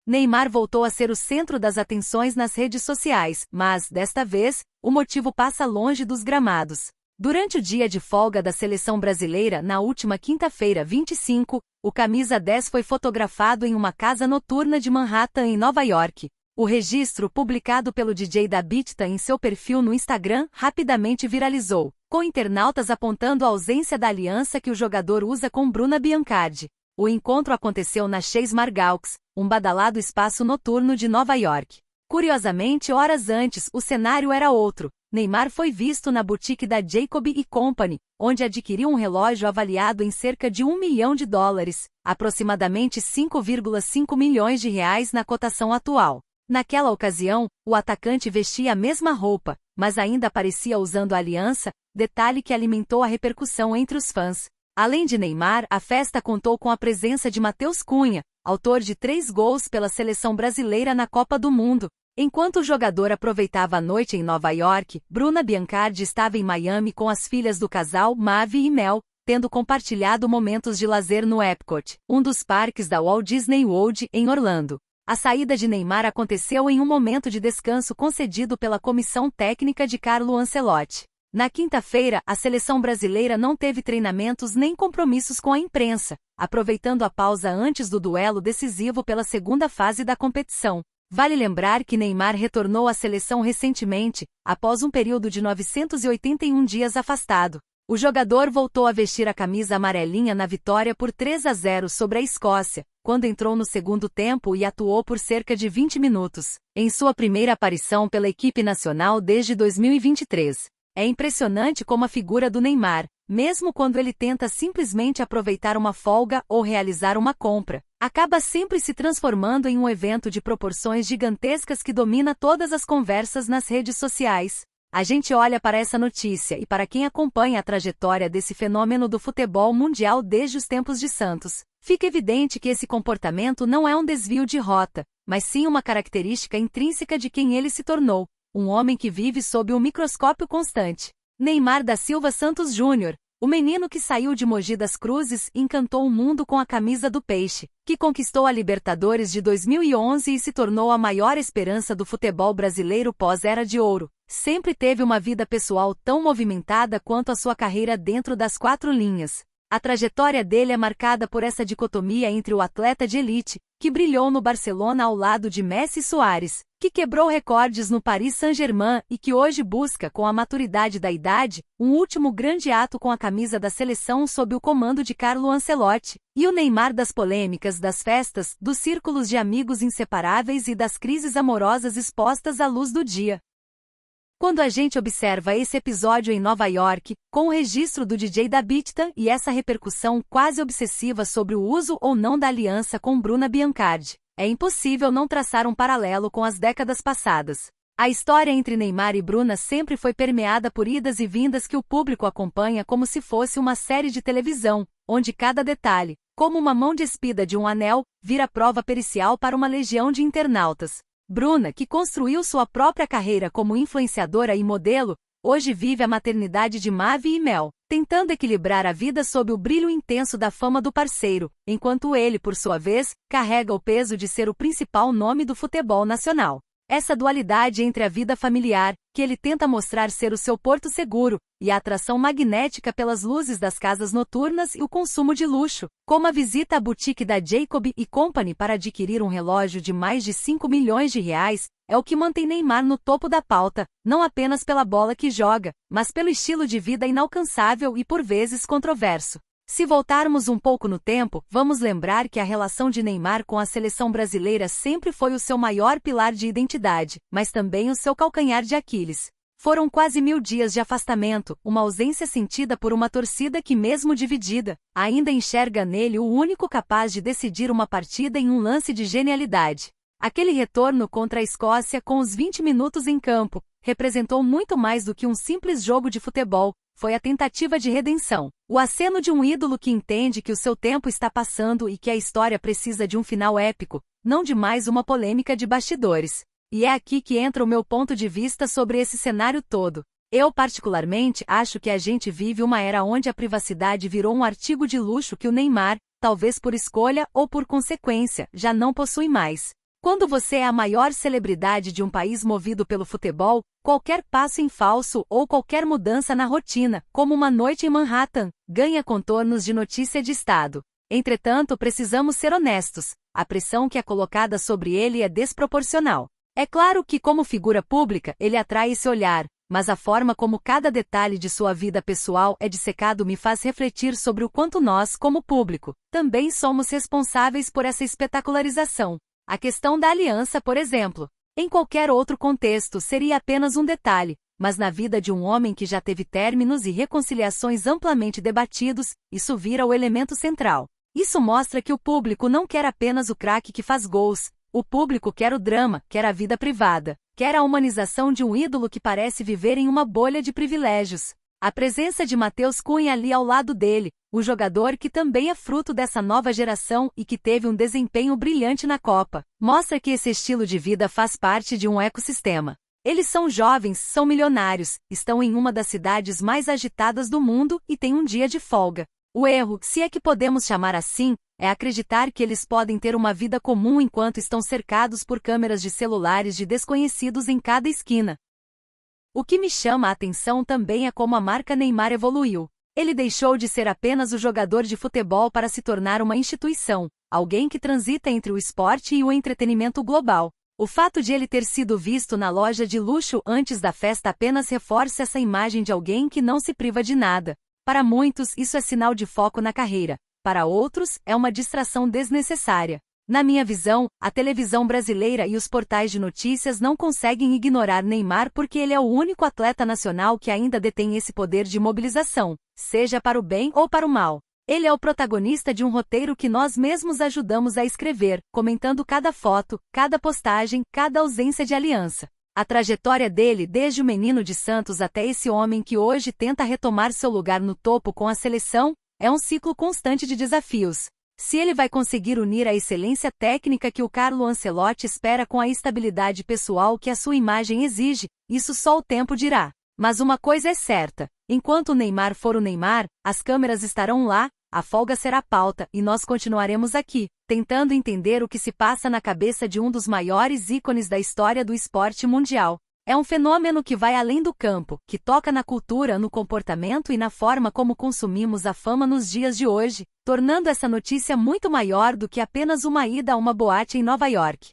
Neymar voltou a ser o centro das atenções nas redes sociais, mas, desta vez, o motivo passa longe dos gramados. Durante o dia de folga da seleção brasileira, na última quinta-feira 25, o camisa 10 foi fotografado em uma casa noturna de Manhattan, em Nova York. O registro, publicado pelo DJ Dabitta em seu perfil no Instagram, rapidamente viralizou, com internautas apontando a ausência da aliança que o jogador usa com Bruna Biancardi. O encontro aconteceu na Chase Margaux, um badalado espaço noturno de Nova York. Curiosamente, horas antes, o cenário era outro. Neymar foi visto na boutique da Jacob & Company, onde adquiriu um relógio avaliado em cerca de US$ 1 milhão, aproximadamente 5,5 milhões de reais na cotação atual. Naquela ocasião, o atacante vestia a mesma roupa, mas ainda aparecia usando a aliança, detalhe que alimentou a repercussão entre os fãs. Além de Neymar, a festa contou com a presença de Matheus Cunha, autor de 3 gols pela seleção brasileira na Copa do Mundo. Enquanto o jogador aproveitava a noite em Nova York, Bruna Biancardi estava em Miami com as filhas do casal, Mavi e Mel, tendo compartilhado momentos de lazer no Epcot, um dos parques da Walt Disney World, em Orlando. A saída de Neymar aconteceu em um momento de descanso concedido pela comissão técnica de Carlo Ancelotti. Na quinta-feira, a seleção brasileira não teve treinamentos nem compromissos com a imprensa, aproveitando a pausa antes do duelo decisivo pela segunda fase da competição. Vale lembrar que Neymar retornou à seleção recentemente, após um período de 981 dias afastado. O jogador voltou a vestir a camisa amarelinha na vitória por 3-0 sobre a Escócia, quando entrou no segundo tempo e atuou por cerca de 20 minutos, em sua primeira aparição pela equipe nacional desde 2023. É impressionante como a figura do Neymar, mesmo quando ele tenta simplesmente aproveitar uma folga ou realizar uma compra, acaba sempre se transformando em um evento de proporções gigantescas que domina todas as conversas nas redes sociais. A gente olha para essa notícia e para quem acompanha a trajetória desse fenômeno do futebol mundial desde os tempos de Santos, fica evidente que esse comportamento não é um desvio de rota, mas sim uma característica intrínseca de quem ele se tornou. Um homem que vive sob um microscópio constante. Neymar da Silva Santos Júnior, o menino que saiu de Mogi das Cruzes, encantou o mundo com a camisa do Peixe, que conquistou a Libertadores de 2011 e se tornou a maior esperança do futebol brasileiro pós-Era de Ouro. Sempre teve uma vida pessoal tão movimentada quanto a sua carreira dentro das 4 linhas. A trajetória dele é marcada por essa dicotomia entre o atleta de elite, que brilhou no Barcelona ao lado de Messi e Suárez, que quebrou recordes no Paris Saint-Germain e que hoje busca, com a maturidade da idade, um último grande ato com a camisa da seleção sob o comando de Carlo Ancelotti, e o Neymar das polêmicas, das festas, dos círculos de amigos inseparáveis e das crises amorosas expostas à luz do dia. Quando a gente observa esse episódio em Nova York, com o registro do DJ Dabitta e essa repercussão quase obsessiva sobre o uso ou não da aliança com Bruna Biancardi, é impossível não traçar um paralelo com as décadas passadas. A história entre Neymar e Bruna sempre foi permeada por idas e vindas que o público acompanha como se fosse uma série de televisão, onde cada detalhe, como uma mão despida de um anel, vira prova pericial para uma legião de internautas. Bruna, que construiu sua própria carreira como influenciadora e modelo, hoje vive a maternidade de Mavi e Mel, tentando equilibrar a vida sob o brilho intenso da fama do parceiro, enquanto ele, por sua vez, carrega o peso de ser o principal nome do futebol nacional. Essa dualidade entre a vida familiar, que ele tenta mostrar ser o seu porto seguro, e a atração magnética pelas luzes das casas noturnas e o consumo de luxo, como a visita à boutique da Jacob & Company para adquirir um relógio de mais de 5 milhões de reais, é o que mantém Neymar no topo da pauta, não apenas pela bola que joga, mas pelo estilo de vida inalcançável e por vezes controverso. Se voltarmos um pouco no tempo, vamos lembrar que a relação de Neymar com a seleção brasileira sempre foi o seu maior pilar de identidade, mas também o seu calcanhar de Aquiles. Foram quase 1000 dias de afastamento, uma ausência sentida por uma torcida que, mesmo dividida, ainda enxerga nele o único capaz de decidir uma partida em um lance de genialidade. Aquele retorno contra a Escócia com os 20 minutos em campo, representou muito mais do que um simples jogo de futebol. Foi a tentativa de redenção, o aceno de um ídolo que entende que o seu tempo está passando e que a história precisa de um final épico, não de mais uma polêmica de bastidores. E é aqui que entra o meu ponto de vista sobre esse cenário todo. Eu particularmente acho que a gente vive uma era onde a privacidade virou um artigo de luxo que o Neymar, talvez por escolha ou por consequência, já não possui mais. Quando você é a maior celebridade de um país movido pelo futebol, qualquer passo em falso ou qualquer mudança na rotina, como uma noite em Manhattan, ganha contornos de notícia de Estado. Entretanto, precisamos ser honestos. A pressão que é colocada sobre ele é desproporcional. É claro que, como figura pública, ele atrai esse olhar, mas a forma como cada detalhe de sua vida pessoal é dissecado me faz refletir sobre o quanto nós, como público, também somos responsáveis por essa espetacularização. A questão da aliança, por exemplo. Em qualquer outro contexto seria apenas um detalhe, mas na vida de um homem que já teve términos e reconciliações amplamente debatidos, isso vira o elemento central. Isso mostra que o público não quer apenas o craque que faz gols, o público quer o drama, quer a vida privada, quer a humanização de um ídolo que parece viver em uma bolha de privilégios. A presença de Matheus Cunha ali ao lado dele, o jogador que também é fruto dessa nova geração e que teve um desempenho brilhante na Copa, mostra que esse estilo de vida faz parte de um ecossistema. Eles são jovens, são milionários, estão em uma das cidades mais agitadas do mundo e têm um dia de folga. O erro, se é que podemos chamar assim, é acreditar que eles podem ter uma vida comum enquanto estão cercados por câmeras de celulares de desconhecidos em cada esquina. O que me chama a atenção também é como a marca Neymar evoluiu. Ele deixou de ser apenas o jogador de futebol para se tornar uma instituição, alguém que transita entre o esporte e o entretenimento global. O fato de ele ter sido visto na loja de luxo antes da festa apenas reforça essa imagem de alguém que não se priva de nada. Para muitos, isso é sinal de foco na carreira. Para outros, é uma distração desnecessária. Na minha visão, a televisão brasileira e os portais de notícias não conseguem ignorar Neymar porque ele é o único atleta nacional que ainda detém esse poder de mobilização, seja para o bem ou para o mal. Ele é o protagonista de um roteiro que nós mesmos ajudamos a escrever, comentando cada foto, cada postagem, cada ausência de aliança. A trajetória dele, desde o menino de Santos até esse homem que hoje tenta retomar seu lugar no topo com a seleção, é um ciclo constante de desafios. Se ele vai conseguir unir a excelência técnica que o Carlo Ancelotti espera com a estabilidade pessoal que a sua imagem exige, isso só o tempo dirá. Mas uma coisa é certa, enquanto o Neymar for o Neymar, as câmeras estarão lá, a folga será pauta e nós continuaremos aqui, tentando entender o que se passa na cabeça de um dos maiores ícones da história do esporte mundial. É um fenômeno que vai além do campo, que toca na cultura, no comportamento e na forma como consumimos a fama nos dias de hoje, tornando essa notícia muito maior do que apenas uma ida a uma boate em Nova York.